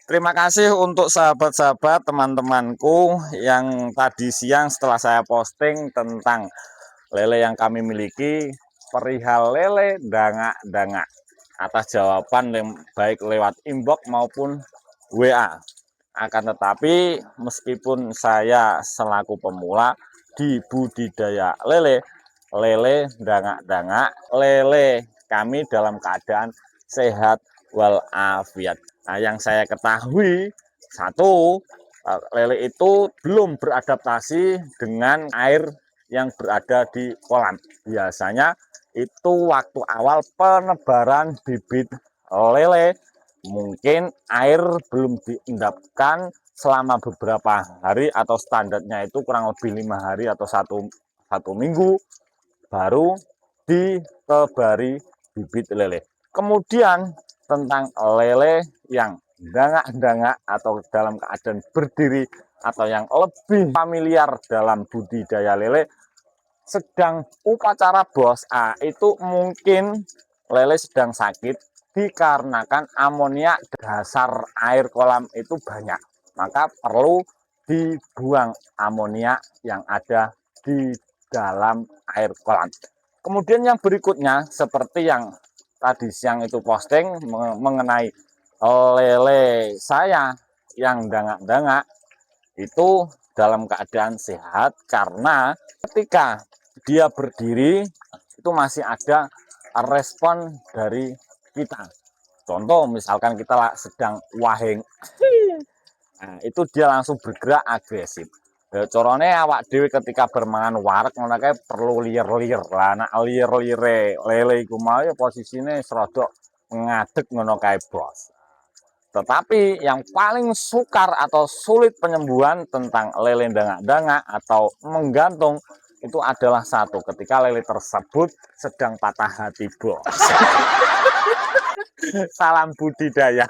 Terima kasih untuk sahabat-sahabat teman-temanku yang tadi siang setelah saya posting tentang lele yang kami miliki, perihal lele dangak-dangak, atas jawaban baik lewat inbox maupun WA. Akan tetapi meskipun saya selaku pemula di budidaya lele dangak-dangak, lele kami dalam keadaan sehat walafiat. Nah, yang saya ketahui, satu, lele itu belum beradaptasi dengan air yang berada di kolam. Biasanya itu waktu awal penebaran bibit lele, mungkin air belum diendapkan selama beberapa hari atau standarnya itu kurang lebih 5 hari atau satu minggu baru ditebari bibit lele. Kemudian tentang lele yang dangak-dangak atau dalam keadaan berdiri atau yang lebih familiar dalam budidaya lele, sedang upacara bos A itu mungkin lele sedang sakit dikarenakan amonia dasar air kolam itu banyak, maka perlu dibuang amonia yang ada di dalam air kolam. Kemudian yang berikutnya seperti yang tadi siang itu posting mengenai lele saya yang dangak-dangak itu dalam keadaan sehat karena ketika dia berdiri itu masih ada respon dari kita. Contoh misalkan kita sedang waheng, nah, itu dia langsung bergerak agresif. Corone awak dewi ketika bermangan warak ngono kae perlu liar-liar lah. Nak liar-lire lele iku mau ya posisine serodok ngadeg ngono kae, Bos. Tetapi yang paling sukar atau sulit penyembuhan tentang lele dangak-dangak atau menggantung itu adalah satu, ketika lele tersebut sedang patah hati, Bos. Salam budidaya.